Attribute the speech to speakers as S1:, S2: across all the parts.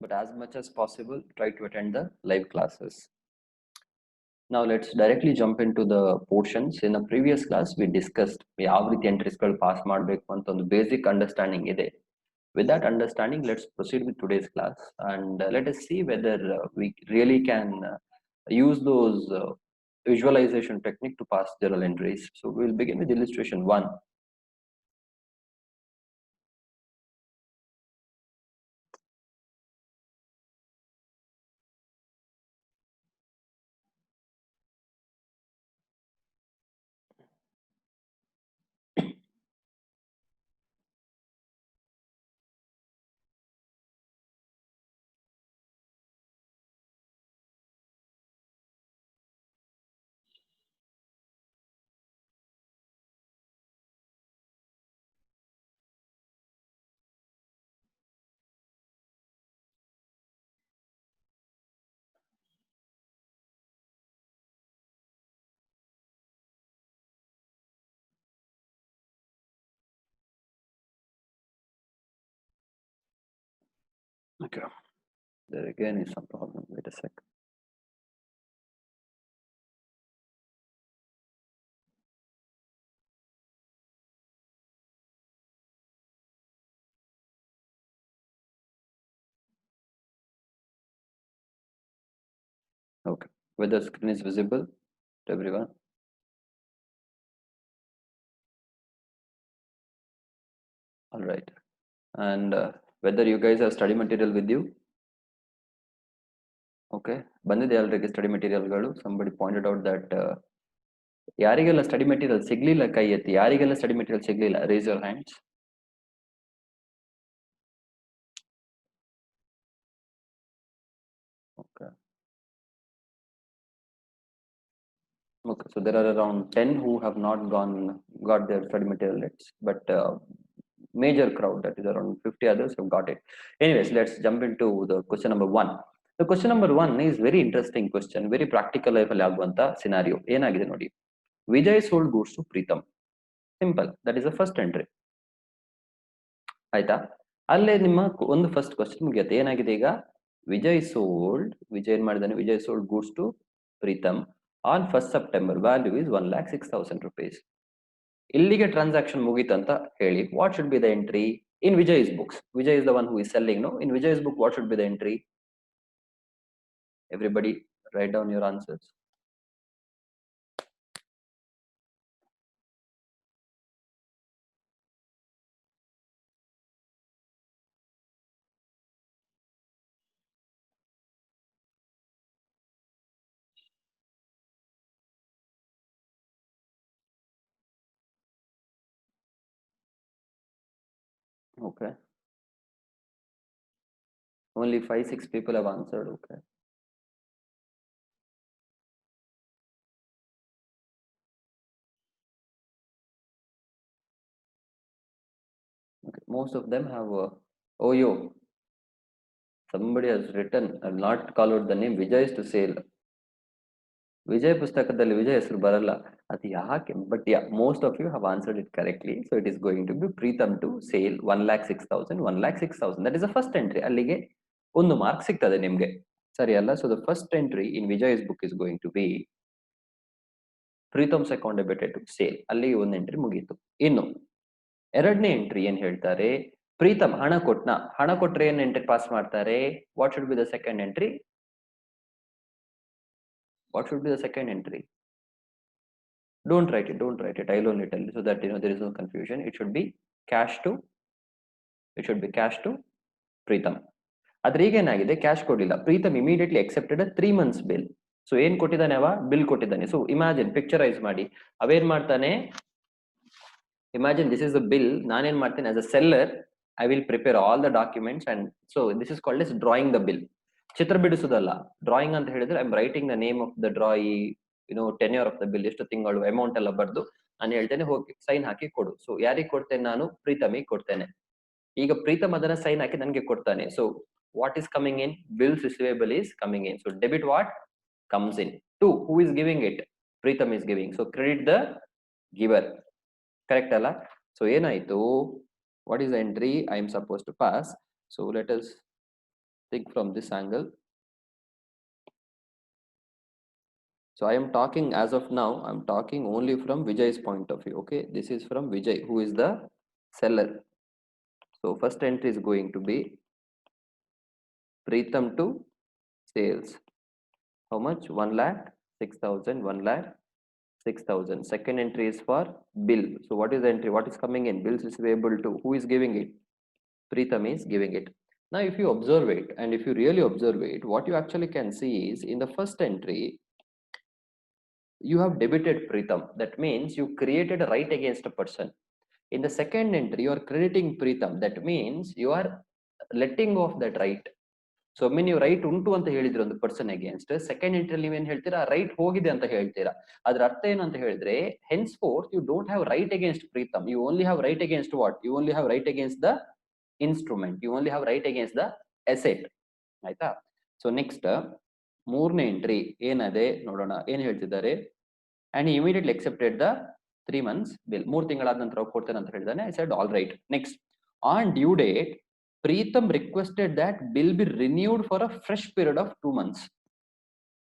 S1: but as much as possible, try to attend the live classes. Now let's directly jump into the portions. In a previous class, we discussed ಯಾವ ರೀತಿ ಎಂಟ್ರೀಸ್ಗಳು pass ಮಾಡಬೇಕು ಅಂತ ಒಂದು basic understanding ಇದೆ. With that understanding, let's proceed with today's class and let us see whether we really can use those visualization technique to pass journal entries. So we'll begin with illustration 1. Okay. There again is some problem. Wait a sec. Okay. Whether screen is visible to everyone. All right. And whether you guys have study material with you. Okay. ಬಂದಿದೆ already study materialಗಳು. Somebody pointed out that ಯಾರಿಗೆಲ್ಲ study material ಸಿಗ್ಲಿಲ್ಲ ಕೈ ಎತ್ತಿ. ಯಾರಿಗೆಲ್ಲ study material ಸಿಗ್ಲಿಲ್ಲ, race your hands. Okay. Okay, so there are around 10 who have not got their study materials, but major crowd, that is around 50 others, have got it. Anyways, let's jump into the question number 1. The question number 1 is very interesting question, very practical life ಅಲ್ಲಿ ಆಗುವಂತ scenario. ಏನಾಗಿದೆ ನೋಡಿ, Vijay sold goods to Pritam. Simple, that is the first entry. ಆಯ್ತಾ? ಅಲ್ಲೇ ನಿಮ್ಮ ಒಂದು first question ಮುಗಿಯುತ್ತೆ. ಏನಾಗಿದೆ ಈಗ, ವಿಜಯ್ ಏನ್ ಮಾಡಿದಾನೆ, Vijay sold goods to Preetam on 1st September, value is 1,06,000 rupees. ಇಲ್ಲಿಗೆ ಟ್ರಾನ್ಸಾಕ್ಷನ್ ಮುಗೀತಂತ ಹೇಳಿ, what should be the entry in Vijay's books? Vijay is the one who is selling, no? In Vijay's book, what should be the entry? Everybody write down your answers. Okay, only 5-6 people have answered. Okay, okay, most of them have oh yo, somebody has written, I've not called out the name, Vijay is to sale. Vijay ಪುಸ್ತಕದಲ್ಲಿ ವಿಜಯ್ ಹೆಸರು ಬರಲ್ಲ, ಅದು ಯಾಕೆ? But ya, most of you have answered it correctly. So it is going to be Preetam to sale 1,06,000, 1,06,000, that is the first entry. ಅಲ್ಲಿಗೆ ಒಂದು mark ಸಿಗ್ತದೆ ನಿಮ್ಗೆ, ಸರಿ ಅಲ್ಲ? So the first entry in Vijay's book is going to be Preetam's account debited to sale. ಅಲ್ಲಿಗೆ ಒಂದು entry ಮುಗೀತು. ಇನ್ನು ಎರಡನೇ ಎಂಟ್ರಿ ಏನ್ ಹೇಳ್ತಾರೆ, ಪ್ರೀತಮ್ ಹಣ ಕೊಟ್ನ, ಹಣ ಕೊಟ್ರೆ ಏನ್ ಎಂಟ್ರಿ ಪಾಸ್ ಮಾಡ್ತಾರೆ? What should be the second entry? What should be the second entry? Don't write it. I'll only tell you so that there is no confusion. It should be cash to Pritam. ಆದ್ರೆ ಈಗ ಏನಾಗಿದೆ, cash ಕೊಡಲಿಲ್ಲ. Pritam immediately accepted 3 months bill. So ಏನ್ ಕೊಟ್ಟಿದ್ದಾನೆ ಅವ? Bill ಕೊಟ್ಟಿದ್ದಾನೆ. So imagine, picturise ಮಾಡಿ, ಅವೇನ್ ಮಾಡ್ತಾನೆ, imagine this is the bill. ನಾನೇನ್ ಮಾಡ್ತೇನೆ, as a seller I will prepare all the documents and so this is called as drawing the bill. ಚಿತ್ರ ಬಿಡಿಸೋದಲ್ಲ, ಡ್ರಾಯಿಂಗ್ ಅಂತ ಹೇಳಿದ್ರೆ I am writing the name of the drawee, tenure of the bill, ಎಷ್ಟು ತಿಂಗಳು, amount ಎಲ್ಲ ಬರ್ದು ನಾನು ಹೇಳ್ತೇನೆ, ಹೋಗಿ ಸೈನ್ ಹಾಕಿ ಕೊಡು. ಸೊ ಯಾರಿಗೆ ಕೊಡ್ತೇನೆ ನಾನು? ಪ್ರೀತಮಿಗೆ ಕೊಡ್ತೇನೆ. ಈಗ ಪ್ರೀತಮ್ ಅದನ್ನ ಸೈನ್ ಹಾಕಿ ನನಗೆ ಕೊಡ್ತಾನೆ. So what is coming in? Bills receivable is coming in. So debit what comes in to who is giving it? Pritam is giving. So credit the giver. Correct ಅಲ್ಲ? ಸೊ ಏನಾಯ್ತು, what is the entry I am suppose to pass? So let us Think from this angle. So I am talking as of now, I'm talking only from Vijay's point of view. Okay, this is from Vijay, who is the seller. So first entry is going to be Preetham to sales. How much? 1 lakh, 6,000, 1 lakh, 6,000. Second entry is for bill. So what is the entry? What is coming in? Bills receivable to who is giving it? Preetham is giving it. Now, if you observe it, and if you really observe it, what you actually can see is in the first entry, you have debited Preetham. That means you created a right against a person. In the second entry, you are crediting Preetham. That means you are letting off that right. So ಒಮ್ಮೆ ನೀವು right ಉಂಟು ಅಂತ ಹೇಳಿದ್ರೆ ಒಂದು person against, second entry ನೀವ್ ಏನ್ ಹೇಳ್ತೀರಾ, right ಹೋಗಿದೆ ಅಂತ ಹೇಳ್ತೀರಾ. ಅದ್ರ ಅರ್ಥ ಏನು ಅಂತ ಹೇಳಿದ್ರೆ, henceforth you don't have right against Preetham, you only have right against what, you only have right against the instrument, you only have right against the asset. ಆಯ್ತಾ? ಸೊ ನೆಕ್ಸ್ಟ್ ಮೂರನೇ ಎಂಟ್ರಿ ಏನದೆ ನೋಡೋಣ, ಏನ್ ಹೇಳ್ತಿದ್ದಾರೆ. And immediately accepted the 3 months bill. 3 ತಿಂಗಳಾದ ನಂತರ ಕೊಡ್ತೇನೆ ಅಂತ ಹೇಳಿದಾನೆ. I said all right. Next on due date Preetham requested that bill be renewed for a fresh period of 2 months.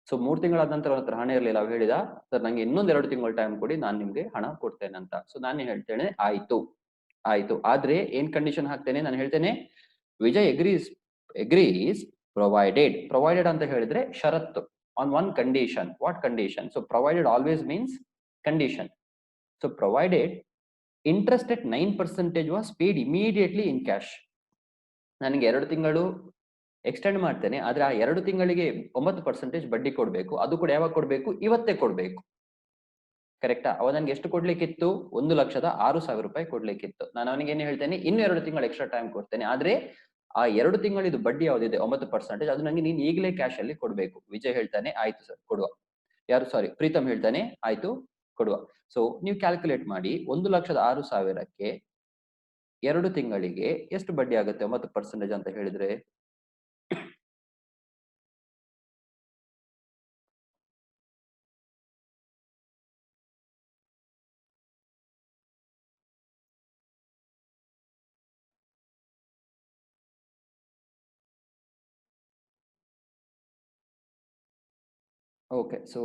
S1: So 3 ತಿಂಗಳಾದ ನಂತರ ಅವನ ಹತ್ರ ಹಣ ಇರಲಿಲ್ಲ. ಅವ್ ಹೇಳಿದ, ಸರ್ ನಂಗೆ ಇನ್ನೊಂದ್ 2 ತಿಂಗಳ ಟೈಮ್ ಕೊಡಿ, ನಾನು ನಿಮ್ಗೆ ಹಣ ಕೊಡ್ತೇನೆ ಅಂತ. ಸೊ ನಾನು ಹೇಳ್ತೇನೆ ಆಯ್ತು ಆಯ್ತು, ಆದ್ರೆ ಏನ್ ಕಂಡೀಷನ್ ಹಾಕ್ತೇನೆ, ನಾನು ಹೇಳ್ತೇನೆ ವಿಜಯ್ ಅಗ್ರೀಸ್ ಪ್ರೊವೈಡೆಡ್ ಅಂತ ಹೇಳಿದ್ರೆ ಷರತ್ತು, on one condition. What condition? So provided always means condition. So provided interest at 9% was paid immediately in cash. ನನಗೆ 2 ತಿಂಗಳು ಎಕ್ಸ್ಟೆಂಡ್ ಮಾಡ್ತೇನೆ, ಆದ್ರೆ ಆ 2 ತಿಂಗಳಿಗೆ 9% ಬಡ್ಡಿ ಕೊಡ್ಬೇಕು. ಅದು ಕೂಡ ಯಾವಾಗ ಕೊಡ್ಬೇಕು? ಇವತ್ತೇ ಕೊಡ್ಬೇಕು. ಕರೆಕ್ಟಾ? ಅವ ನನ್ಗೆ ಎಷ್ಟು ಕೊಡ್ಲಿಕ್ಕಿತ್ತು? 1,06,000 ರೂಪಾಯಿ ಕೊಡ್ಲಿಕ್ಕಿತ್ತು. ನಾನು ಅವನಿಗೆ ಏನು ಹೇಳ್ತೇನೆ, ಇನ್ನು 2 ತಿಂಗಳು ಎಕ್ಸ್ಟ್ರಾ ಟೈಮ್ ಕೊಡ್ತೇನೆ, ಆದ್ರೆ ಆ 2 ತಿಂಗಳಿದು ಬಡ್ಡಿ ಯಾವ್ದಿದೆ 9%, ಅದು ನಂಗೆ ನೀನ್ ಈಗಲೇ ಕ್ಯಾಶ್ ಅಲ್ಲಿ ಕೊಡ್ಬೇಕು. ವಿಜಯ್ ಹೇಳ್ತಾನೆ ಆಯ್ತು ಸರ್ ಕೊಡುವ. ಪ್ರೀತಮ್ ಹೇಳ್ತಾನೆ ಆಯ್ತು ಕೊಡುವ. ಸೊ ನೀವು ಕ್ಯಾಲ್ಕುಲೇಟ್ ಮಾಡಿ, 1,06,000ಕ್ಕೆ 2 ತಿಂಗಳಿಗೆ ಎಷ್ಟು ಬಡ್ಡಿ ಆಗುತ್ತೆ 9% ಅಂತ ಹೇಳಿದ್ರೆ? Okay, so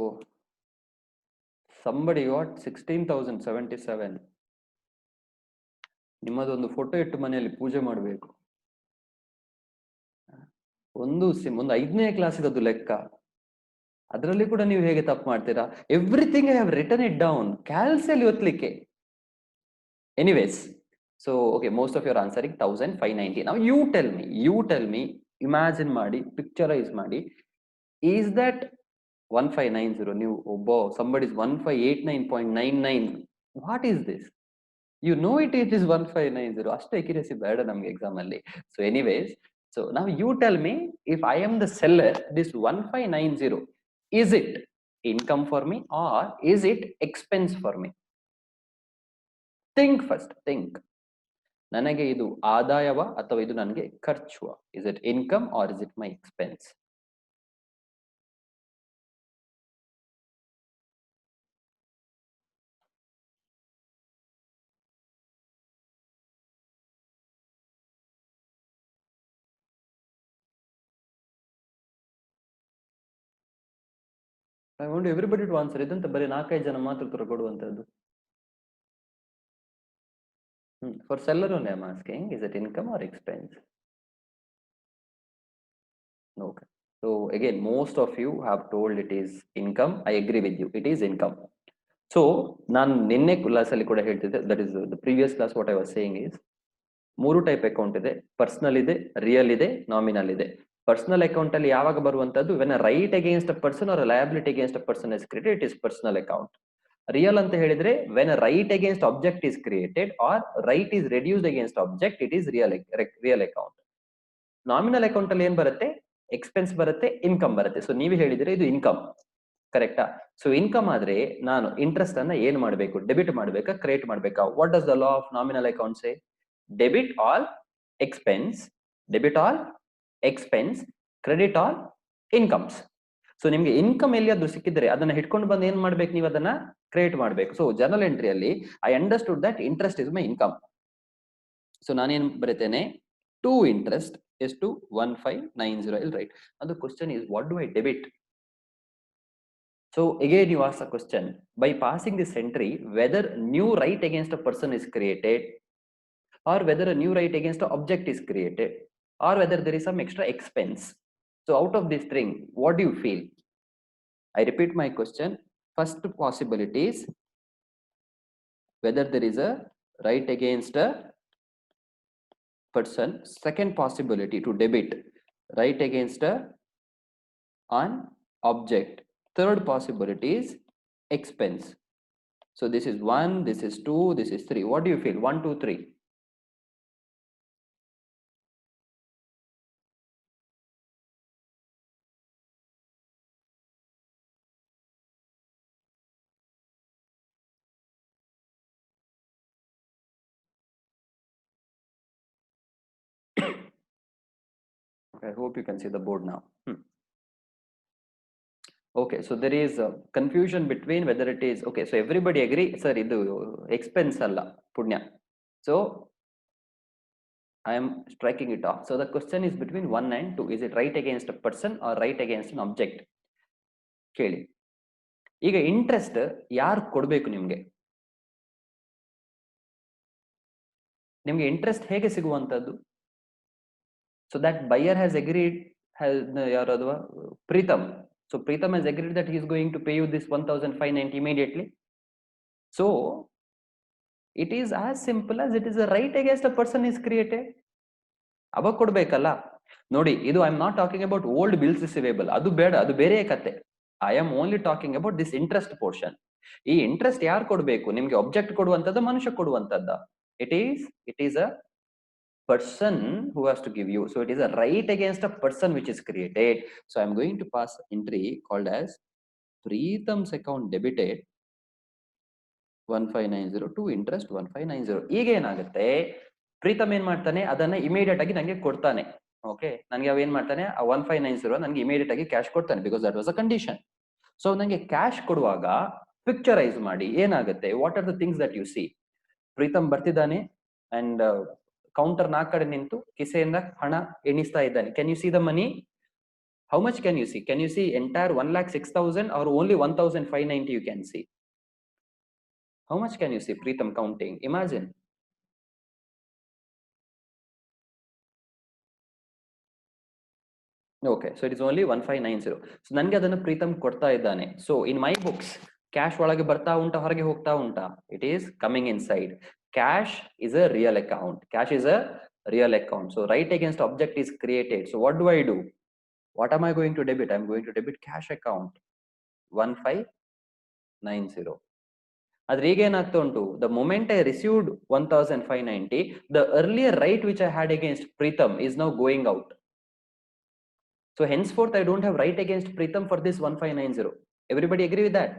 S1: somebody got 16,077. ನಿಮ್ಮದೊಂದು ಫೋಟೋ ಇಟ್ಟು ಮನೆಯಲ್ಲಿ ಪೂಜೆ ಮಾಡಬೇಕು. ಒಂದು 5ನೇ ಕ್ಲಾಸಿಗದು ಲೆಕ್ಕ, ಅದರಲ್ಲಿ ಕೂಡ ನೀವು ಹೇಗೆ ತಪ್ಪು ಮಾಡ್ತೀರಾ? Everything I have written it down, ಕ್ಯಾಲ್ಸಿಯಲ್ಲಿ ಒತ್ತಲಿಕ್ಕೆ. Anyways, so okay, most of your answering 1,590. ನಾವು ಯು ಟೆಲ್ ಮಿ, ಇಮ್ಯಾಜಿನ್ ಮಾಡಿ, ಪಿಕ್ಚರೈಸ್ ಮಾಡಿ, ಈಸ್ ದಟ್ 1590? ನೀವು ಒಬ್ಬ somebody is 1589.99, what is this? You know it is 1590. ಅಷ್ಟು accuracy ಬೇಡ ನಮ್ಗೆ ಎಕ್ಸಾಮ್ ಅಲ್ಲಿ. So anyways, so now you tell me, if I am the seller, this 1590, is it income for me or is it expense for me? Think first, think. ನನಗೆ ಇದು ಆದಾಯವ ಅಥವಾ ಇದು ನನಗೆ ಖರ್ಚುವ? Is it income or is it my expense? I want everybody to answer. ಇದಂತ ಬರೀ 4-5 ಜನ ಮಾತ್ರ ಉತ್ತರ ಕೊಡುವಂತದ್ದು. For seller only I'm asking, is it income or expense? Okay. So again, most of you have told it is income. I agree with you. It is income. So ನಾನು ನಿನ್ನೆ class ಅಲ್ಲಿ ಕೂಡ ಹೇಳ್ತಿದ್ದೆ, that is the previous class, what I was saying is 3 type account ಇದೆ. Personal ಇದೆ, real ಇದೆ, nominal ಇದೆ. Personal account ಅಲ್ಲಿ ಯಾವಾಗ ಬರುವಂತದ್ದು, when a right against a person or a liability against a person is created, it is personal account. Real ಅಂತ ಹೇಳಿದ್ರೆ when a right against object is created or right is reduced against object, it is real account. Nominal account ಅಲ್ಲಿ ಏನ್ ಬರುತ್ತೆ? Expense ಬರುತ್ತೆ, income ಬರುತ್ತೆ. So ನೀವು ಹೇಳಿದ್ರೆ ಇದು ಇನ್ಕಮ್, ಕರೆಕ್ಟಾ? ಸೊ ಇನ್ಕಮ್ ಆದ್ರೆ ನಾನು ಇಂಟ್ರೆಸ್ಟ್ ಅನ್ನ ಏನ್ ಮಾಡ್ಬೇಕು? ಡೆಬಿಟ್ ಮಾಡ್ಬೇಕಾ, ಕ್ರಿಯೇಟ್ ಮಾಡ್ಬೇಕಾ? What does the law of nominal account say? Debit all expense, credit all incomes. So ನಿಮ್ಗೆ ಇನ್ಕಮ್ ಎಲ್ಲಿಯಾದ್ರೂ ಸಿಕ್ಕಿದ್ರೆ ಅದನ್ನ ಹಿಡ್ಕೊಂಡು ಬಂದು ಏನ್ ಮಾಡ್ಬೇಕು? ನೀವು ಅದನ್ನ ಕ್ರಿಯೇಟ್ ಮಾಡ್ಬೇಕು. ಸೊ ಜರ್ನಲ್ ಎಂಟ್ರಿಯಲ್ಲಿ I understood that interest is my income. So ನಾನೇನ್ ಬರೀತೇನೆ, to interest is to 1590. I'll write. And the question is, what do I debit? So again, you ask a question by passing this entry, whether new right against a person is created, or whether a new right against an object is created, or whether there is some extra expense. So out of this thing, what do you feel? I repeat my question. First possibility is whether there is a right against a person. Second possibility to debit right against a an object. Third possibility is expense. So this is 1, this is 2, this is 3. What do you feel? 1, 2, 3. I hope you can see the board now. Okay, so there is a confusion between whether it is okay. So everybody agree, sir, idu expense alla punya. So I am striking it off. So the question is between 1 and 2. Is it right against a person or right against an object? ಕೇಳಿ. ಈಗ interest ಯಾರು ಕೊಡಬೇಕು ನಿಮಗೆ? ನಿಮಗೆ interest ಹೇಗೆ ಸಿಗುವಂತದ್ದು? So that buyer has agreed, has ಯಾರದು Preetham. So Pritham has agreed that he is going to pay you this 1590 immediately. So it is as simple as it is a right against a person is created. ಅವಾಗ ಕೊಡ್ಬೇಕಲ್ಲ. ನೋಡಿ, ಇದು I am not talking about old bills receivable. ಅದು ಬೇಡ, ಅದು ಬೇರೆ ಕತೆ. I am only talking about this interest portion. ಈ ಇಂಟ್ರೆಸ್ಟ್ ಯಾರು ಕೊಡ್ಬೇಕು? ನಿಮ್ಗೆ ಆಬ್ಜೆಕ್ಟ್ ಕೊಡುವಂತದ್ದು, ಮನುಷ್ಯ ಕೊಡುವಂತದ್ದ? It is a person who has to give you. So it is a right against a person which is created. So I am going to pass entry called as Preetham's account debited 1590 to interest 1590. ಈಗ ಏನಾಗುತ್ತೆ, ಪ್ರೀತಮ್ ಏನ್ ಮಾಡ್ತಾನೆ, ಅದನ್ನ immediate ಆಗಿ ನಂಗೆ ಕೊಡ್ತಾನೆ. Okay, ನನಗೆ ಅವ ಏನ್ ಮಾಡ್ತಾನೆ, ಆ 1590 ನನಗೆ ಇಮಿಡಿಯೇಟ್ ಆಗಿ ಕ್ಯಾಶ್ ಕೊಡ್ತಾನೆ, because that was a condition. So ನಂಗೆ ಕ್ಯಾಶ್ ಕೊಡುವಾಗ ಪಿಕ್ಚರೈಸ್ ಮಾಡಿ ಏನಾಗುತ್ತೆ, what are the things that you see. Preetham ಬರ್ತಿದ್ದಾನೆ ಅಂಡ್ ಕೌಂಟರ್ 4 ಕಡೆ ನಿಂತು ಕಿಸೆಯಿಂದ ಹಣ ಎಣಿಸ್ತಾ ಇದ್ದಾನೆ. Can you see the money? How much can you see? Can you see entire 1,06,000 or only 1,590 you can see? How much can you see Preetham counting? Imagine. Okay, so it is only 1590. So ನನಗೆ ಅದನ್ನು ಪ್ರೀತಮ್ ಕೊಡ್ತಾ ಇದ್ದಾನೆ. So in my books, cash ಒಳಗೆ ಬರ್ತಾ ಉಂಟಾ, ಹೊರಗೆ ಹೋಗ್ತಾ ಉಂಟಾ? It is coming inside. Cash is a real account. Cash is a real account. So right against object is created. So what do I do? What am I going to debit? I'm going to debit cash account 1590. ಆದ್ರೆ ಈಗ ಏನಾಗ್ತಾ ಉಂಟು, the moment I received 1590, the earlier right which I had against Preetham is now going out. So henceforth I don't have right against Preetham for this 1590. Everybody agree with that?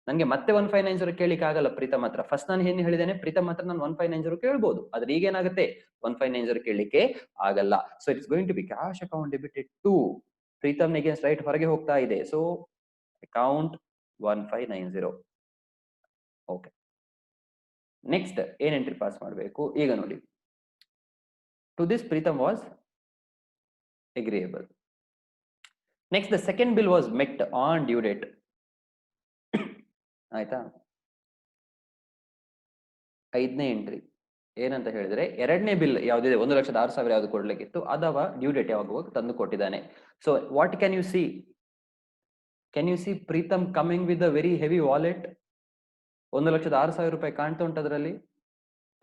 S1: ನನಗೆ ಮತ್ತೆ 1590 ಕೇಳಿಕ್ಕೆ ಆಗಲ್ಲ ಪ್ರೀತಮ್ ಹತ್ರ. First ನಾನು ಏನ್ ಹೇಳಿದ್ದೇನೆ, ಪ್ರೀತಮ್ ಹತ್ರ ನಾನು 1590 ಕೇಳ್ಬೋದು. ಆದ್ರೆ ಈಗ ಏನಾಗುತ್ತೆ, 1590 ಕೇಳಲಿಕ್ಕೆ ಆಗಲ್ಲ. So it's going to be cash account debited to Pritam against right ಹೊರಗೆ ಹೋಗ್ತಾ ಇದೆ. So account 1590. ಓಕೆ, ನೆಕ್ಸ್ಟ್ ಏನ್ ಎಂಟ್ರಿ ಪಾಸ್ ಮಾಡಬೇಕು ಈಗ ನೋಡಿ. To this Pritam was agreeable. Next, the second bill was met on due date. ಆಯ್ತಾ? 5ನೇ ಎಂಟ್ರಿ ಏನಂತ ಹೇಳಿದ್ರೆ, 2ನೇ ಬಿಲ್ ಯಾವ್ದಿದೆ 1,06,000 ಯಾವ್ದು ಕೊಡ್ಲಿಕ್ಕಿತ್ತು, ಅದವ ಡ್ಯೂ ಡೇಟ್ ಯಾವಾಗ ತಂದು ಕೊಟ್ಟಿದ್ದಾನೆ. So what can you see? Can you see Pritam coming with a very heavy wallet? 1,06,000 ರೂಪಾಯಿ ಕಾಣ್ತಾ ಉಂಟು ಅದರಲ್ಲಿ,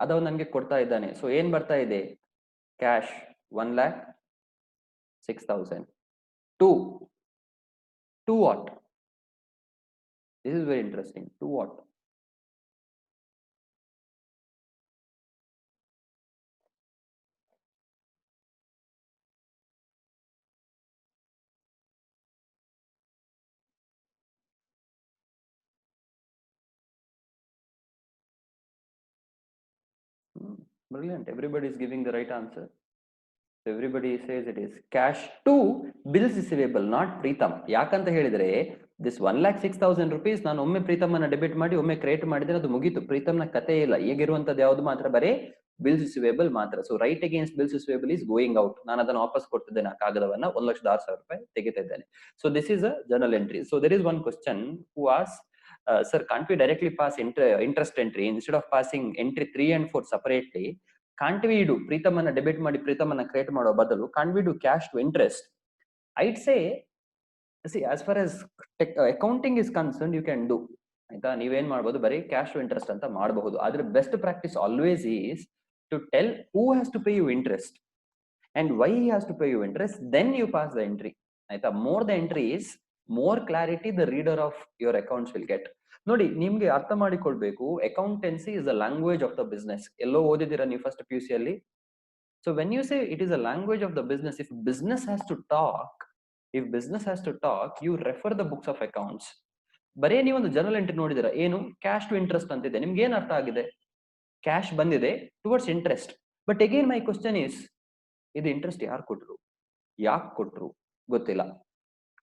S1: ಅದವ ನನಗೆ ಕೊಡ್ತಾ ಇದ್ದಾನೆ. ಸೊ ಏನ್ ಬರ್ತಾ ಇದೆ, cash 1,06,000 to what? This is very interesting. To what? Brilliant. Everybody is giving the right answer. So everybody says it is cash to bills receivable, not Preetham. ಯಾಕಂತ ಹೇಳಿದ್ರೆ this 1,06,000 rupees ನಾನು ಒಮ್ಮೆ ಪ್ರೀತಮ್ ಅನ್ನ ಡೆಬಿಟ್ ಮಾಡಿ ಒಮ್ಮೆ ಕ್ರಿಯೇಟ್ ಮಾಡಿದ್ರೆ ಅದು ಮುಗೀತು. ಪ್ರೀತಮ್ನ ಕತೆ ಇಲ್ಲ. ಈಗಿರುವಂತದ್ದು ಯಾವ್ದು ಮಾತ್ರ ಬರೀ ಬಿಲ್ಸ್ ರಿಸಿವೇಬಲ್ ಮಾತ್ರ. So right against bills receivable is going out. ನಾನು ಅದನ್ನು ವಾಪಸ್ ಕೊಡ್ತಿದ್ದೇನೆ ಆ ಕಾಗದವನ್ನ 1,06,000 ರೂಪಾಯಿ ತೆಗಿತಾ ಇದ್ದೇನೆ. So this is a journal entry. So there is one question who as sir, can't we directly pass interest entry instead of passing entry 3 and 4 separately? Can't we do ಪ್ರೀತಮನ್ನ debit ಮಾಡಿ ಪ್ರೀತಮನ್ನ ಕ್ರಿಯೇಟ್ ಮಾಡೋ ಬದಲು can't we do cash to interest? I'd say, see, as far as accounting is concerned, you can do. ಆಯ್ತಾ, ನೀವೇನ್ ಮಾಡ್ಬೋದು, ಬರೀ cash to interest ಅಂತ ಮಾಡಬಹುದು. ಆದ್ರೆ best practice always is to tell who has to pay you interest and why he has to pay you interest, then you pass the entry. ಆಯ್ತಾ, more the entry is, more clarity the reader of your accounts will get. ನೋಡಿ, ನಿಮ್ಗೆ ಅರ್ಥ ಮಾಡಿಕೊಳ್ಬೇಕು, accountancy is the language of the business. ಎಲ್ಲೋ ಓದಿದ್ದೀರಾ ನೀವು first PUC ಅಲ್ಲಿ? So when you say it is a language of the business, if business has to talk, you refer the books of accounts. ಬರೇ ನೀವೊಂದು journal entry ನೋಡಿದಿರಾ, ಏನು cash to interest ಅಂತಿದೆ, ನಿಮ್ಗೆ ಏನ್ ಅರ್ಥ ಆಗಿದೆ? ಕ್ಯಾಶ್ ಬಂದಿದೆ towards interest. But again my question is, ಇದು ಇಂಟ್ರೆಸ್ಟ್ ಯಾರು ಕೊಟ್ರು, ಯಾಕೆ ಕೊಟ್ರು ಗೊತ್ತಿಲ್ಲ.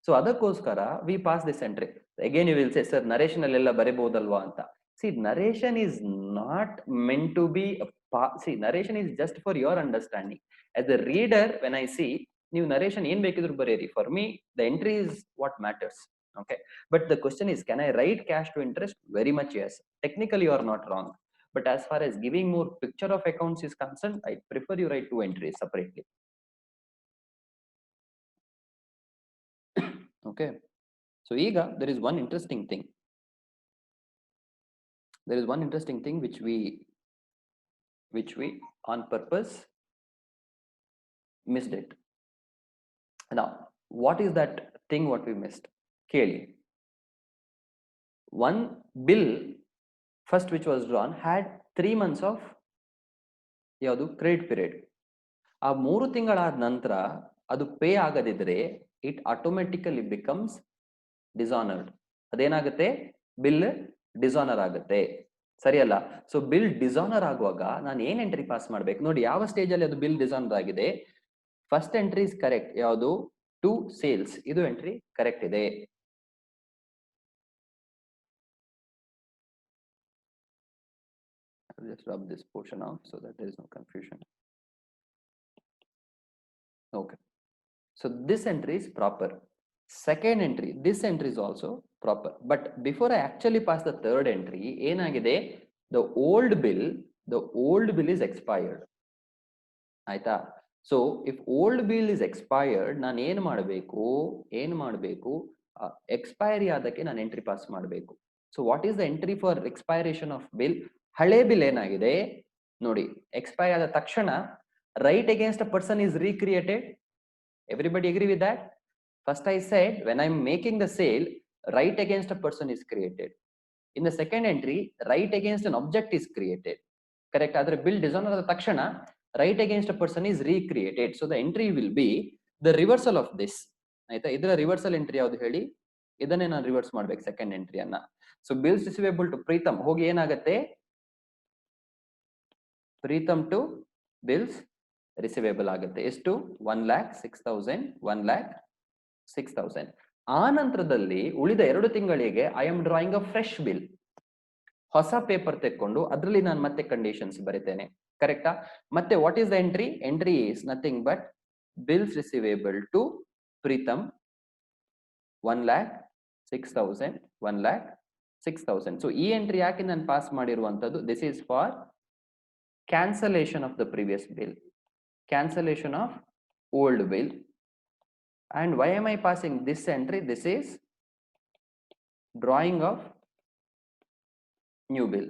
S1: ಸೊ ಅದಕ್ಕೋಸ್ಕರ we pass this entry. Again you will say, sir narration ಅಲ್ಲೆಲ್ಲ ಬರೀಬಹುದಲ್ವಾ ಅಂತ. See, narration is not meant to be, see narration is just for your understanding. As a reader when I see, ನೀವು narration ಏನ್ ಬೇಕಿದ್ರು ಬರೀರಿ, for me the entry is what matters. Okay, but the question is, can I write cash to interest? Very much yes. Technically you are not wrong, but as far as giving more picture of accounts is concerned, I prefer you write 2 entries separately. Okay, so ega there is one interesting thing. There is one interesting thing which we on purpose missed it. Now what is that thing what we missed? Clearly, one bill first which was drawn had 3 months of ಯಾವುದು credit period. ಆ 3 ತಿಂಗಳಾದ ನಂತರ ಅದು pay ಆಗದಿದ್ರೆ it automatically becomes dishonoured. ಅದೇನಾಗುತ್ತೆ, bill dishonour ಆಗುತ್ತೆ, ಸರಿಯಲ್ಲ? So bill dishonour ಆಗುವಾಗ ನಾನು ಏನ್ ಎಂಟ್ರಿ ಪಾಸ್ ಮಾಡ್ಬೇಕು ನೋಡಿ, ಯಾವ ಸ್ಟೇಜ್ ಅಲ್ಲಿ ಅದು ಬಿಲ್ ಡಿಸಾನರ್ ಆಗಿದೆ. ಫಸ್ಟ್ ಎಂಟ್ರಿ ಇಸ್ ಕರೆಕ್ಟ್, ಯಾವುದು ಟು ಸೇಲ್ಸ್, ಇದು ಎಂಟ್ರಿ ಕರೆಕ್ಟ್ ಇದೆ. Just rub this portion out so that there is no confusion. Okay, so this entry is proper. Second entry, this entry is also proper. But before I actually pass the third entry, ಏನಾಗಿದೆ, the old bill is expired. ಆಯ್ತಾ? So if old bill is expired, ನಾನು ಏನು ಮಾಡಬೇಕು, expiry ಆದಕ್ಕೆ ನಾನು entry pass ಮಾಡಬೇಕು. So what is the entry for expiration of bill? ಹಳೆ bill ಏನಾಗಿದೆ ನೋಡಿ, ಎಕ್ಸ್ಪೈರ್ ಆದ ತಕ್ಷಣ right against a person is recreated. Everybody agree with that? First I said, when I'm making the sale, right against a person is created. In the second entry, right against an object is created. Correct? Adre bill dishonor ಆದ ತಕ್ಷಣ right against a person is recreated. So the entry will be the reversal of this. ಆಯ್ತಾ? ಇದರ reversal entry ಯಾವುದು ಹೇಳಿ? ಇದನ್ನೇ ನಾನು reverse ಮಾಡ್ಬೇಕು second ಎಂಟ್ರಿಯನ್ನ. So bills receivable to Preetham ಹೋಗಿ ಏನಾಗುತ್ತೆ, ಪ್ರೀತಮ್ ಟು ಬಿಲ್ಸ್ ರಿಸಿವೇಬಲ್ ಆಗುತ್ತೆ. ಎಷ್ಟು? 1,06,000, 1,06,000. ಆ ನಂತರದಲ್ಲಿ ಉಳಿದ 2 ತಿಂಗಳಿಗೆ I am drawing a fresh bill. ಹೊಸ ಪೇಪರ್ ತೆಕ್ಕೊಂಡು ಅದರಲ್ಲಿ ನಾನು ಮತ್ತೆ ಕಂಡೀಷನ್ಸ್ ಬರಿತೇನೆ. ಕರೆಕ್ಟಾ? ಮತ್ತೆ what is the entry? Entry is nothing but bills receivable to Preetham 1,06,000, 1,06,000. So ಈ ಎಂಟ್ರಿ ಯಾಕೆ ನಾನು ಪಾಸ್ ಮಾಡಿರುವಂತದ್ದು? This is for cancellation of the previous bill, cancellation of old bill. And why am I passing this entry? This is drawing of new bill.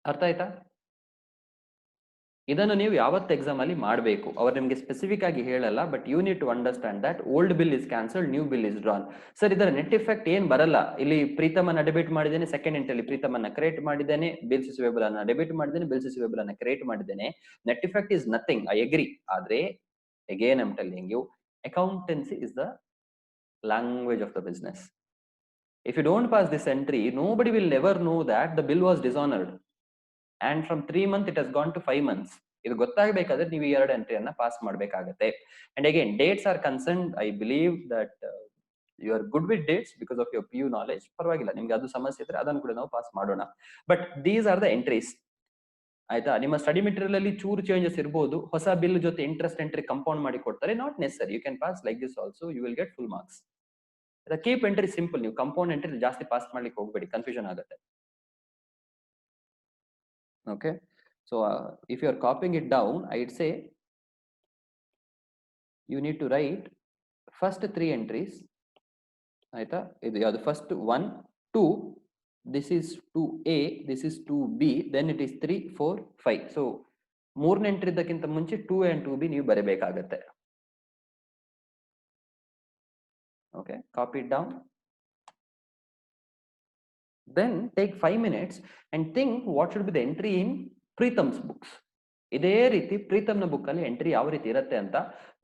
S1: ಅರ್ಥ ಆಯ್ತಾ? ಇದನ್ನು ನೀವು ಯಾವತ್ತು exam ಅಲ್ಲಿ ಮಾಡಬೇಕು, ಅವ್ರು ನಿಮಗೆ ಸ್ಪೆಸಿಫಿಕ್ ಆಗಿ ಹೇಳಲ್ಲ, but you need to understand that old bill is cancelled, new bill is drawn. Sir ಇದರ ನೆಟ್ ಇಫೆಕ್ಟ್ ಏನ್ ಬರಲ್ಲ. ಇಲ್ಲಿ ಪ್ರೀತಮನ್ನ ಡೆಬಿಟ್ ಮಾಡಿದ್ದೇನೆ, ಸೆಕೆಂಡ್ ಎಂಟ್ರಿ ಪ್ರೀತಮನ್ನ ಕ್ರಿಯೇಟ್ ಮಾಡಿದ್ದೇನೆ, ಬಿಲ್ಸ್ ರಿಸಿವೇಬಲ್ ಅನ್ನ ಡೆಬಿಟ್ ಮಾಡಿದ್ದೇನೆ, ಬಿಲ್ಸ್ ರಿಸಿವೇಬಲ್ ಅನ್ನ ಕ್ರಿಯೇಟ್ ಮಾಡಿದ್ದೇನೆ. Net effect is nothing, I agree. ಆದ್ರೆ again I am telling you, accountancy is the language of the business. If you don't pass this entry, nobody will ever know that the bill was dishonored. And from 3 months it has gone to 5 months. ಇದು ಗೊತ್ತಾಗಬೇಕಾದ್ರೆ ನೀವು 2 ಎಂಟ್ರಿಯನ್ನ pass ಮಾಡಬೇಕಾಗತ್ತೆ. And again, dates are concerned, I believe that you are good with dates because of your PU knowledge, ಪರವಾಗಿಲ್ಲ, ನಿಮ್ಗೆ ಅದು ಸಮಸ್ಯೆ ಇದ್ರೆ ಅದನ್ನು ಕೂಡ ನಾವು ಪಾಸ್ ಮಾಡೋಣ. But these are the entries. ಆಯ್ತಾ? ನಿಮ್ಮ ಸ್ಟಡಿ ಮೆಟೀರಿಯಲ್ ಅಲ್ಲಿ ಚೂರು ಚೇಂಜಸ್ ಇರಬಹುದು. ಹೊಸ ಬಿಲ್ ಜೊತೆ ಇಂಟ್ರೆಸ್ಟ್ ಎಂಟ್ರಿ ಕಂಪೌಂಡ್ ಮಾಡಿ ಕೊಡ್ತಾರೆ. Not necessary, you can pass like this also, you will get full marks. Keep entry simple, ನೀವು ಕಂಪೌಂಡ್ ಎಂಟ್ರಿ ಜಾಸ್ತಿ ಪಾಸ್ ಮಾಡ್ಲಿಕ್ಕೆ ಹೋಗ್ಬೇಡಿ, ಕನ್ಫ್ಯೂಷನ್ ಆಗುತ್ತೆ. Okay, so if you are copying it down, I would say you need to write first 3 entries. ಆಯ್ತಾ? ಇದು ಯಾವುದು? First 1 2, this is 2A, this is 2B, then it is 3 4 5. So ಮೂರನೇ entry ಇದ್ದಕ್ಕಿಂತ ಮುಂಚೆ 2A and 2B ನೀವು ಬರೀಬೇಕಾಗತ್ತೆ. Okay, copy it down. Then take 5 minutes and think what should be the entry in Preetham's books. ಇದೇ ರೀತಿ ಪ್ರೀತಮ್ನ book ಅಲ್ಲಿ entry ಯಾವ ರೀತಿ ಇರುತ್ತೆ ಅಂತ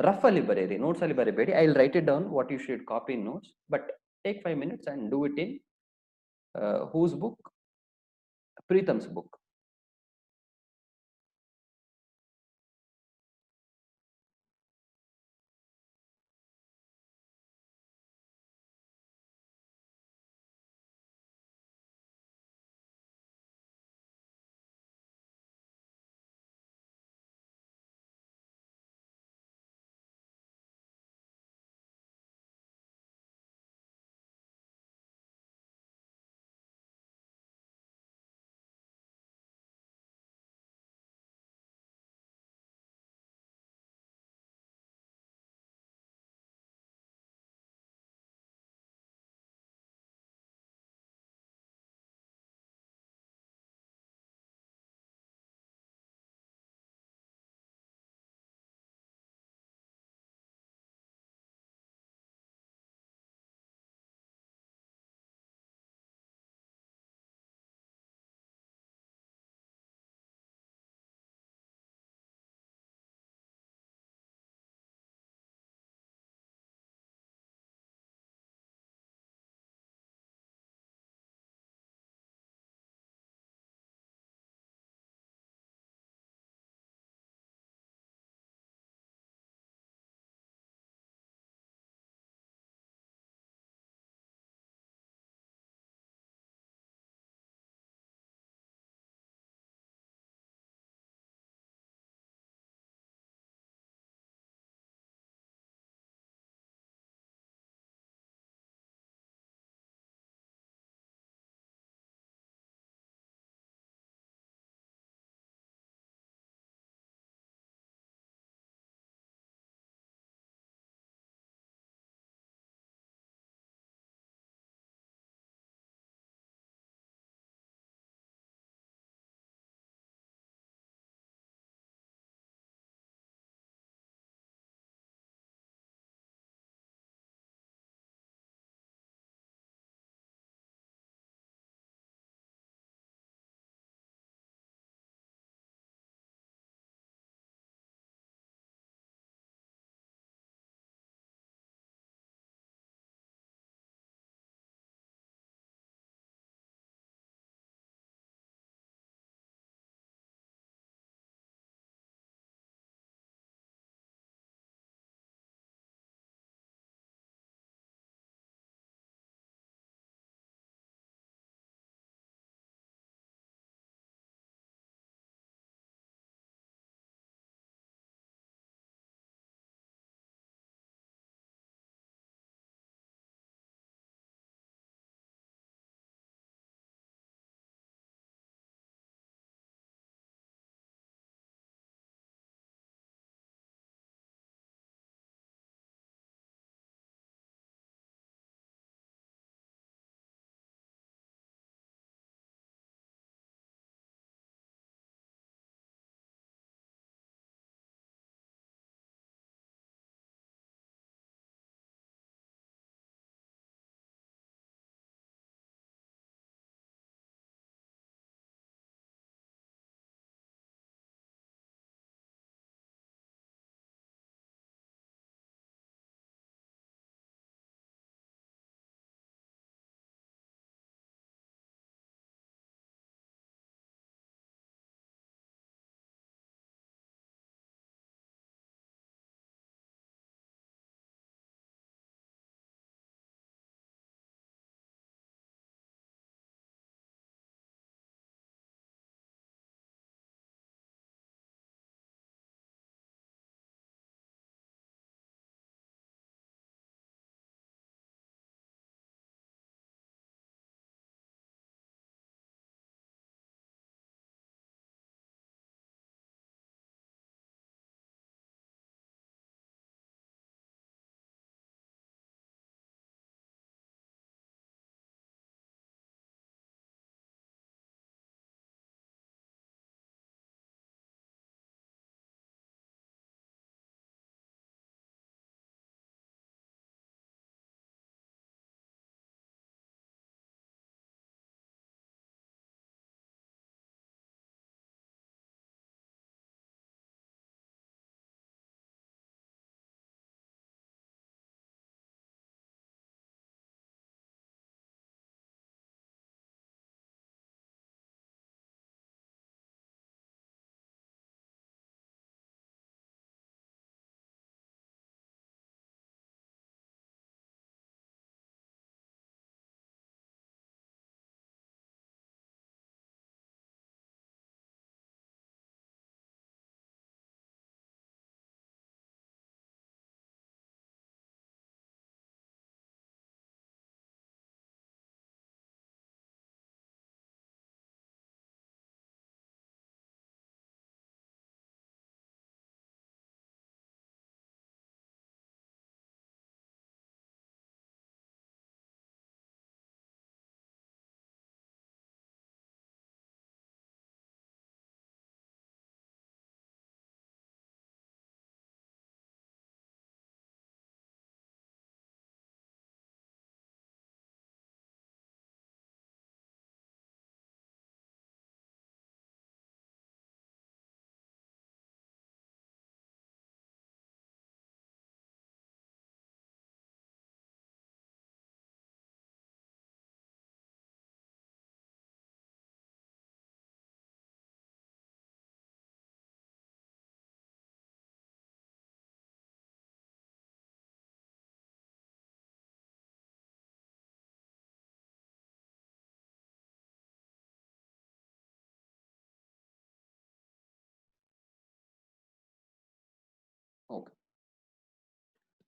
S1: ರಫ್ ಅಲ್ಲಿ ಬರೀರಿ, ನೋಟ್ಸ್ ಅಲ್ಲಿ ಬರೀಬೇಡಿ. I will write it down what you should copy in notes, but take 5 minutes and do it in whose book? Preetham's book.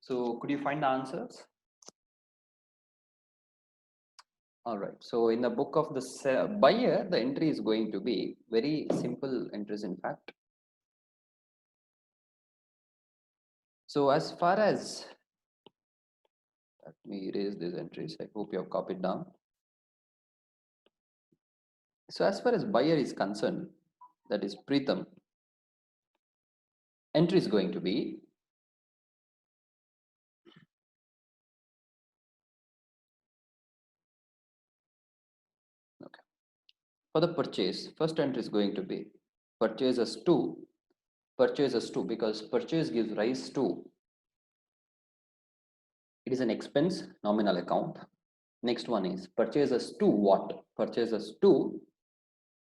S1: So could you find the answers? All right. So in the book of the buyer, the entry is going to be very simple entries, in fact. So as far as, let me erase these entries. I hope you have copied down. So as far as buyer is concerned, that is Preetham, entry is going to be okay. For the purchase, first entry is going to be purchases to, because purchase gives rise to, it is an expense nominal account. Next one is purchases to what? Purchases to,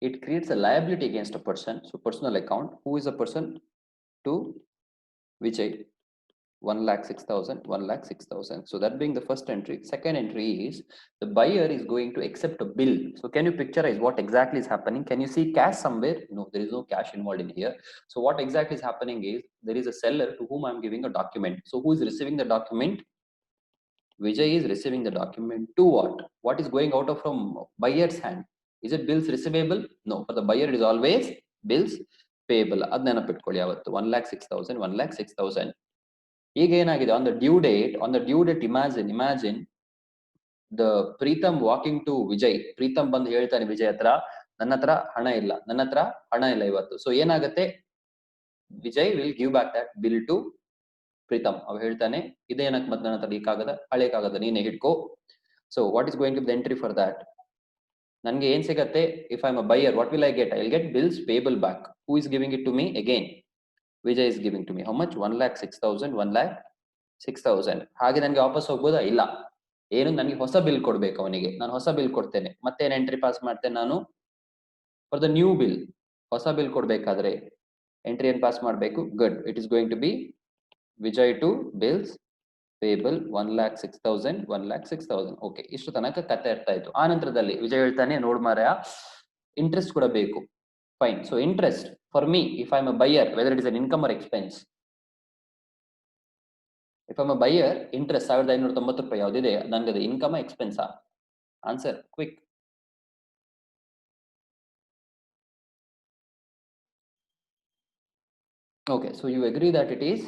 S1: it creates a liability against a person. So personal account, who is a person? To Vijay, 1,06,000, 1,06,000. So that being the first entry. Second entry is the buyer is going to accept a bill. So can you picturize what exactly is happening? Can you see cash somewhere? No, there is no cash involved in here. So what exactly is happening is there is a seller to whom I'm giving a document. So who is receiving the document? Vijay is receiving the document to what? What is going out of from buyer's hand? Is it bills receivable? No. For the buyer, it is always bills payable. ಅದ್ ನೆನಪಿಟ್ಕೊಳ್ಳಿ ಅವತ್ತು 1,06,000, 1,06,000. ಈಗ ಏನಾಗಿದೆ on the due date, imagine the Preetham walking to Vijay. Preetham ಬಂದು ಹೇಳ್ತಾನೆ ವಿಜಯ್ ಹತ್ರ, ನನ್ನ ಹತ್ರ ಹಣ ಇಲ್ಲ ಇವತ್ತು. ಸೊ ಏನಾಗುತ್ತೆ, Vijay will give back that bill to Preetham. ಅವ ಹೇಳ್ತಾನೆ, ಇದೇನಕ್ಕೆ ಮತ್ತೆ ನನ್ನ ಹತ್ರ ಈ ಕಾಗದ, ಹಳೆ ಕಾಗದ ನೀನೇ ಹಿಡ್ಕೋ. So what is going to be the entry for that? ನನಗೆ ಏನ್ ಸಿಗತ್ತೆ? If I'm a buyer, what will I get? I'll get bills payable back. Who is giving it to me? Again, Vijay is giving to me. How much? 1,06,000, 1,06,000. ಹಾಗೆ ನನಗೆ ವಾಪಸ್ ಹೋಗ್ಬೋದಾ? ಇಲ್ಲ. ಏನು, ನನಗೆ ಹೊಸ ಬಿಲ್ ಕೊಡ್ಬೇಕು ಅವನಿಗೆ. ನಾನು ಹೊಸ ಬಿಲ್ ಕೊಡ್ತೇನೆ. ಮತ್ತೆ ಏನು ಎಂಟ್ರಿ ಪಾಸ್ ಮಾಡ್ತೇನೆ ನಾನು? For the new bill. ಹೊಸ ಬಿಲ್ ಕೊಡ್ಬೇಕಾದ್ರೆ ಎಂಟ್ರಿ ಏನ್ ಪಾಸ್ ಮಾಡಬೇಕು? Good. It is going to be Vijay to bills payable 1,06,000, 1,06,000. Okay, ಇಷ್ಟು ತನಕ ಕತೆ ಅರ್ಥ ಆಯ್ತು. ಆ ನಂತರದಲ್ಲಿ ವಿಜಯ್ ಹೇಳ್ತಾನೆ, ನೋಡ್ ಮಾರಾಯ, ಇಂಟ್ರೆಸ್ಟ್ ಕೂಡ ಬೇಕು. Fine. So interest for me, if I am a buyer, whether it is an income or expense. If I'm a buyer, interest 1,590 ರೂಪಾಯಿ ಯಾವ್ದಿದೆ, ನನಗೆ ಇನ್ಕಮ್ ಎಕ್ಸ್ಪೆನ್ಸಾ? Answer quick. Okay, so you agree that it is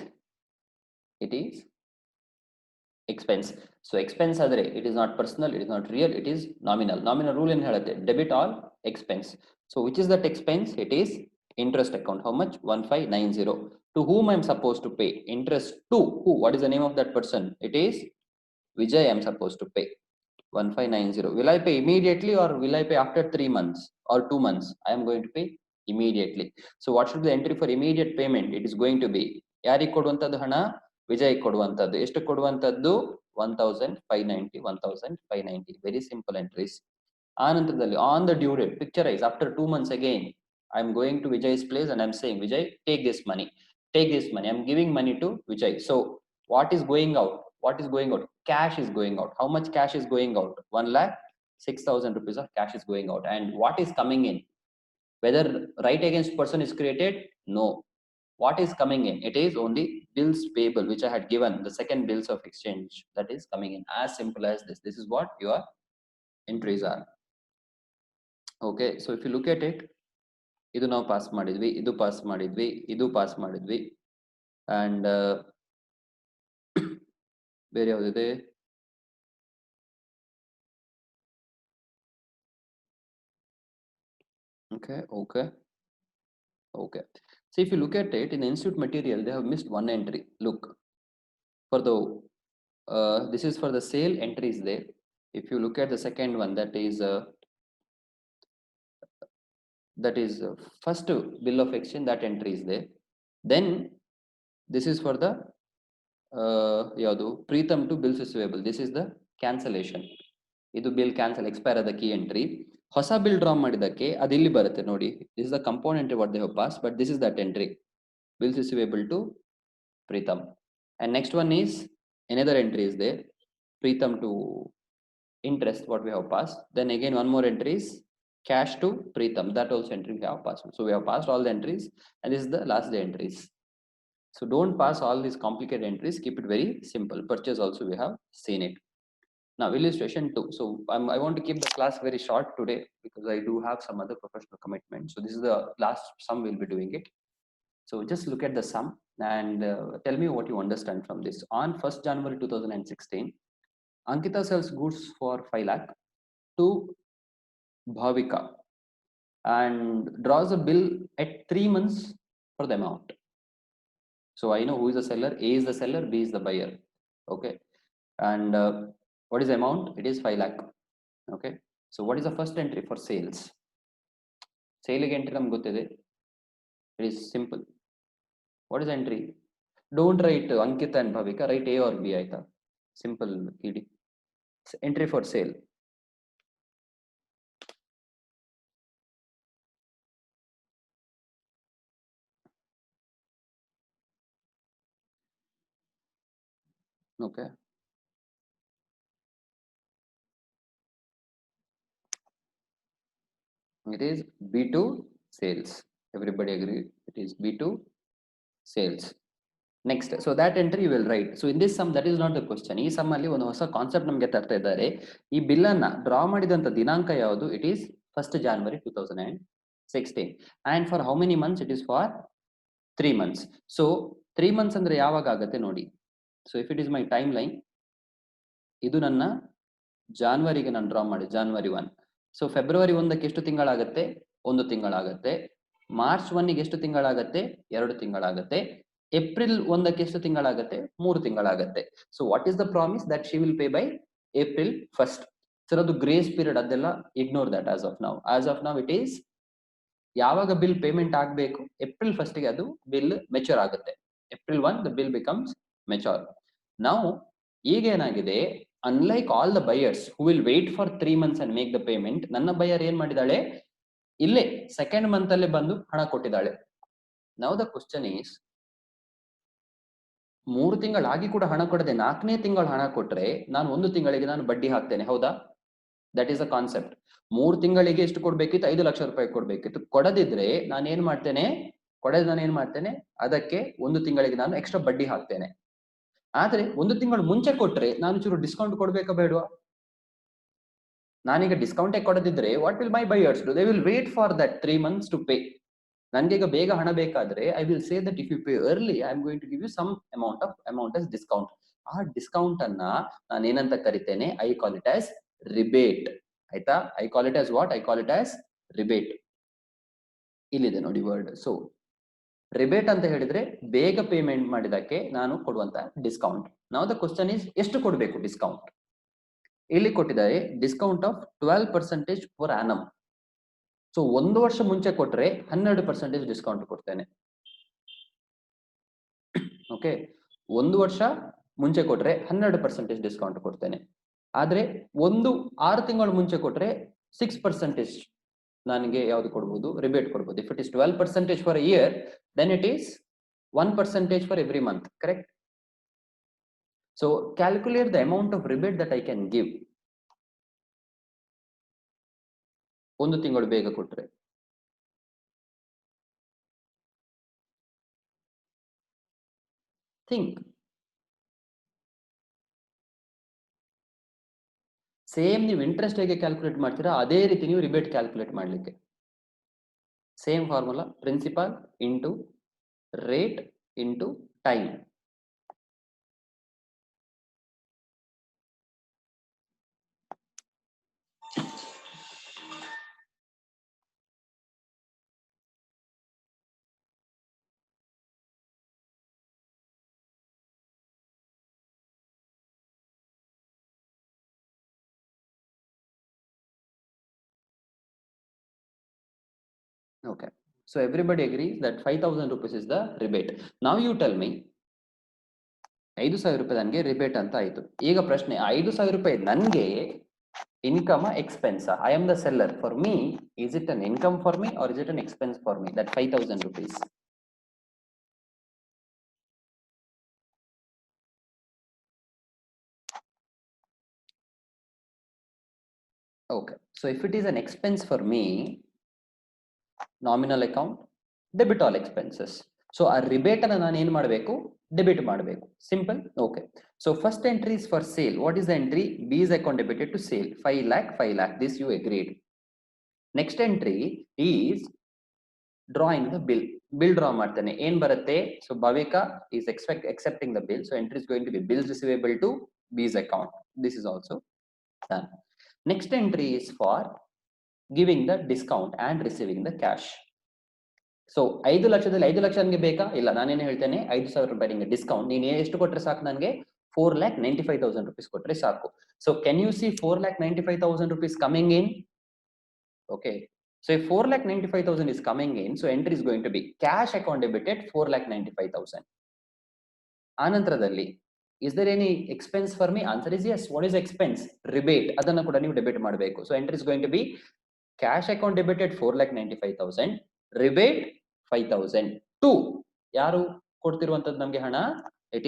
S1: expense. So expense adre, it is not personal, it is not real, it is nominal. Nominal rule in ಹೇಳುತ್ತೆ, debit all expense. So which is that expense? It is interest account. How much? 1,590. To whom I am supposed to pay interest to? Who? What is the name of that person? It is Vijay. I am supposed to pay 1,590. Will I pay immediately or will I pay after 3 months or 2 months? I am going to pay immediately. So what should be the entry for immediate payment? It is going to be, ಯಾರಿಗೆ ಕೊಡುವಂತದ್ದು ಹಣ? ವಿಜಯ್ ಕೊಡುವಂತದ್ದು. ಎಷ್ಟು ಕೊಡುವಂತದ್ದು? 1,590, 1,590. Very simple entries. ಆನಂತರದಲ್ಲಿ on the due date, picturize after 2 months again. I am going to Vijay's place and I am saying, Vijay, take this money. Take this money. I am giving money to Vijay. So what is going out? What is going out? Cash is going out. How much cash is going out? 1,06,000 rupees of cash is going out. And what is coming in? Whether right against person is created? No. What is coming in? It is only bills payable, which I had given, the second bills of exchange that is coming in. As simple as this. This is what your entries are. Okay, so if you look at it, ಇದು ನಾವು pass ಮಾಡಿದ್ವಿ, ಇದು pass ಮಾಡಿದ್ವಿ, ಇದು pass ಮಾಡಿದ್ವಿ, and ಬೇರೆ ಯಾವುದಿದೆ? Okay. So if you look at it in institute material, they have missed one entry. Look, for the this is for the sale entries there. If you look at the second one, that is first bill of exchange, that entry is there. Then this is for the ಯಾವುದು, Preetham to bills receivable. This is the cancellation. ಇದು bill cancel, expire ಆದ key entry. ಹೊಸ bill draw ಮಾಡಿದಕ್ಕೆ ಅದು ಇಲ್ಲಿ ಬರುತ್ತೆ ನೋಡಿ. This is the component what they have pass, but this is that entry, bills receivable to Preetham. And next one is another entry is there, Preetham to interest, what we have passed. Then again one more entry is cash to Preetham, that also entry we have passed. So we have passed all the entries and this is the last day entries. So don't pass all these complicated entries. Keep it very simple. Purchase also we have seen it. Now illustration 2. So I want to keep the class very short today because I do have some other professional commitments. So this is the last sum we'll be doing it. So just look at the sum and tell me what you understand from this. On 1st January 2016, Ankita sells goods for 5 lakh to Bhavika and draws a bill at 3 months for the amount. So I know who is the seller. A is the seller, B is the buyer. Okay. And what is the amount? It is 5 lakh. Okay. So what is the first entry for sales? Sale entry ನಮ್ಗೆ ಗೊತ್ತಿದೆ. It is simple. What is the entry? Don't write Ankita and Bhavika, write A or B. Aita. Simple ED. Entry for sale. Okay. It is B2 sales. Everybody agree? It is B2 sales. Next, so that entry you will write. So in this sum, that is not the question. ಈ sum ಅಲ್ಲಿ ಒಂದು ಹೊಸ concept ನಮಗೆ ತರ್ತಾ ಇದ್ದಾರೆ. ಈ bill ಅನ್ನ draw ಮಾಡಿದಂತ ದಿನಾಂಕ ಯಾವುದು? It is 1st January 2016. And for how many months? It is for 3 months. So 3 months ಅಂದ್ರೆ ಯಾವಾಗ ಆಗುತ್ತೆ ನೋಡಿ. So if it is my timeline, ಇದು ನನ್ನ ಜಾನ್ವರಿಗೆ ನಾನು ಡ್ರಾ ಮಾಡಿ January 1. ಸೊ ಫೆಬ್ರವರಿ 1ಕ್ಕೆ ಎಷ್ಟು ತಿಂಗಳಾಗುತ್ತೆ? 1 ತಿಂಗಳಾಗುತ್ತೆ. ಮಾರ್ಚ್ 1ಗೆ ಎಷ್ಟು ತಿಂಗಳಾಗುತ್ತೆ? 2 ತಿಂಗಳಾಗುತ್ತೆ. ಏಪ್ರಿಲ್ 1ಕ್ಕೆ ಎಷ್ಟು ತಿಂಗಳಾಗುತ್ತೆ? 3 ತಿಂಗಳಾಗುತ್ತೆ. So what is the promise that she will pay by April 1st? Sir ಅದು ಗ್ರೇಸ್ ಪೀರಿಯಡ್, ಅದೆಲ್ಲ ignore that as of now. As of now it is ಯಾವಾಗ ಬಿಲ್ ಪೇಮೆಂಟ್ ಆಗಬೇಕು? ಏಪ್ರಿಲ್ 1ಗೆ ಅದು ಬಿಲ್ ಮೆಚೂರ್ ಆಗುತ್ತೆ. April 1 the bill becomes mature. ನಾವು ಈಗ ಏನಾಗಿದೆ, unlike all the buyers who will wait for 3 months and make the payment, ನನ್ನ buyer ಏನ್ ಮಾಡಿದಾಳೆ, ಇಲ್ಲೇ ಸೆಕೆಂಡ್ ಮಂತ್ ಅಲ್ಲೇ ಬಂದು ಹಣ ಕೊಟ್ಟಿದ್ದಾಳೆ. ನೌ ದ ಕ್ವಶನ್ ಈಸ್, 3 ತಿಂಗಳಾಗಿ ಕೂಡ ಹಣ ಕೊಡದೆ 4ನೇ ತಿಂಗಳು ಹಣ ಕೊಟ್ರೆ ನಾನು 1 ತಿಂಗಳಿಗೆ ನಾನು ಬಡ್ಡಿ ಹಾಕ್ತೇನೆ, ಹೌದಾ? That is a concept. 3 ತಿಂಗಳಿಗೆ ಎಷ್ಟು ಕೊಡ್ಬೇಕಿತ್ತು? 5 ಲಕ್ಷ ರೂಪಾಯಿ ಕೊಡ್ಬೇಕಿತ್ತು. ಕೊಡದಿದ್ರೆ ನಾನು ಏನ್ ಮಾಡ್ತೇನೆ, ಅದಕ್ಕೆ 1 ತಿಂಗಳಿಗೆ ನಾನು ಎಕ್ಸ್ಟ್ರಾ ಬಡ್ಡಿ ಹಾಕ್ತೇನೆ. ಆದ್ರೆ 1 ತಿಂಗಳು ಮುಂಚೆ ಕೊಟ್ರೆ ನಾನು ಚೂರು ಡಿಸ್ಕೌಂಟ್ ಕೊಡ್ಬೇಕಾ ಬೇಡವಾ? ನಾನೀಗ ಡಿಸ್ಕೌಂಟೇ ಕೊಡದಿದ್ರೆ what will my buyers do? They will wait for that 3 months to pay. ನನಗೆ ಈಗ ಬೇಗ ಹಣ ಬೇಕಾದ್ರೆ I will say that if you pay early I am going to give you some amount as discount. ಆ discount ಅನ್ನ ನಾನು ಏನಂತ ಕರಿತೇನೆ? I call it as rebate. ಆಯ್ತಾ? I call it as what? I call it as rebate. ಇಲ್ಲಿದೆ ನೋಡಿ word. So rebate ಅಂತ ಹೇಳಿದ್ರೆ ಬೇಗ ಪೇಮೆಂಟ್ ಮಾಡಿದಕ್ಕೆ ನಾನು ಕೊಡುವಂತ discount. Now the question is, ಎಷ್ಟು ಕೊಡಬೇಕು ಡಿಸ್ಕೌಂಟ್? ಇಲ್ಲಿ ಕೊಟ್ಟಿದ್ದಾರೆ discount of 12% for annum. So 1 ವರ್ಷ ಮುಂಚೆ ಕೊಟ್ರೆ 12% ಡಿಸ್ಕೌಂಟ್ ಕೊಡ್ತೇನೆ. ಓಕೆ, 1 ವರ್ಷ ಮುಂಚೆ ಕೊಟ್ರೆ 12% ಡಿಸ್ಕೌಂಟ್ ಕೊಡ್ತೇನೆ. ಆದ್ರೆ 6 ತಿಂಗಳು ಮುಂಚೆ ಕೊಟ್ರೆ 6% ನನಗೆ ಯಾವ್ದು ಕೊಡ್ಬೋದು? ರಿಬೇಟ್ ಕೊಡ್ಬೋದು. If it is 12% for A year, then it is 1% for every month, correct? So calculate the amount of rebate that I can give. 1 ತಿಂಗಳು ಬೇಗ ಕೊಟ್ರೆ ಥಿಂಕ್. ಸೇಮ್ ನೀವು ಇಂಟ್ರೆಸ್ಟ್ ಹೇಗೆ ಕ್ಯಾಲ್ಕುಲೇಟ್ ಮಾಡ್ತೀರಾ ಅದೇ ರೀತಿ ನೀವು ರಿಬೇಟ್ ಕ್ಯಾಲ್ಕುಲೇಟ್ ಮಾಡ್ಲಿಕ್ಕೆ. Same formula, principal into rate into time. Okay, so everybody agrees that 5,000 rupees is the rebate. Now you tell me, 5,000 ರೂಪಾಯಿ ನನಗೆ ರಿಬೇಟ್ ಅಂತ ಆಯ್ತು. ಈಗ ಪ್ರಶ್ನೆ, 5,000 ರೂಪಾಯಿ ನನಗೆ income expense? I am the seller. For me is it an income for me or is it an expense for me, that 5,000 rupees? Okay, so if it is an expense for me, nominal account, debit all expenses. So ಆ rebate ಅನ್ನ ನಾನು ಏನ್ ಮಾಡಬೇಕು, debit ಮಾಡಬೇಕು. Simple. Okay, so first entry is for sale. What is the entry? B is account debited to sale 5 lakh 5 lakh. This you agreed. Next entry is drawing the bill. Bill draw ಮಾಡ್ತಾನೆ. ಏನ್ ಬರುತ್ತೆ? So Bhavika is accepting the bill, so entry is going to be bills receivable to B's account. This is also done. Next entry is for giving the discount and receiving the cash. So 5 ಲಕ್ಷದಲ್ಲಿ 5 lakh ನನಗೆ ಬೇಕಾ? ಇಲ್ಲ, ನಾನೇನು ಹೇಳ್ತೇನೆ, 5,000 ರೂಪಾಯಿ ನಿಮಗೆ discount. ನೀನು ಎಷ್ಟು ಕೊಟ್ಟರೆ ಸಾಕು? ನನಗೆ 4,95,000 rupees ಕೊಟ್ಟರೆ ಸಾಕು. So can you C 4,95,000 rupees coming in? Okay, so if 4,95,000 is coming in, so entry is going to be cash account debited 4,95,000. Anantradalli, is there any expense for me? Answer is yes. What is expense? Rebate. Adanna kuda neevu debit ಮಾಡಬೇಕು. So entry is going to be cash account debited 4,95,000, rebate 5,000 to ಯಾರು ಕೊಡ್ತಿರುವಂತದ್ದು ನಮಗೆ ಹಣ? It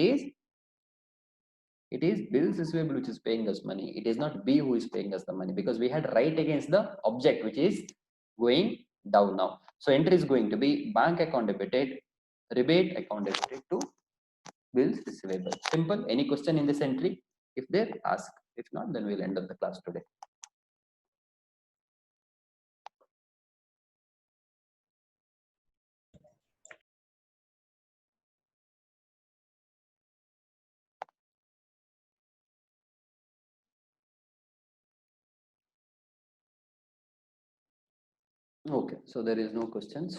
S1: is bills receivable which is paying us money. It is not B who is paying us the money, because we had right against the object which is going down now. So entry is going to be bank account debited, rebate account debited to bills receivable. Simple. Any question in this entry? If there, ask. If not, then we'll end up the class today. Okay, so there is no questions.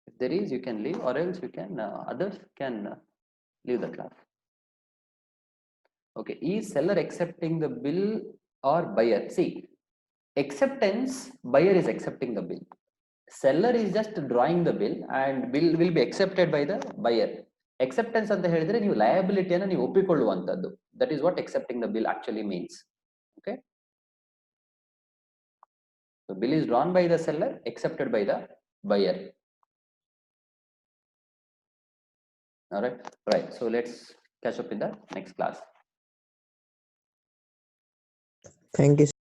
S1: If there is, you can leave, or else you can others can leave the class. Okay, is seller accepting the bill or buyer? See, acceptance, buyer is accepting the bill. Seller is just drawing the bill and bill will be accepted by the buyer. Acceptance ಅಂತ ಹೇಳಿದ್ರೆ ನೀವು liability ಅನ್ನು ನೀವು ಒಪ್ಪಿಕೊಳ್ಳುವಂತದ್ದು. That is what accepting the bill actually means. Okay, so bill is drawn by the seller, accepted by the buyer. All right, so let's catch up in the next class.
S2: Thank you.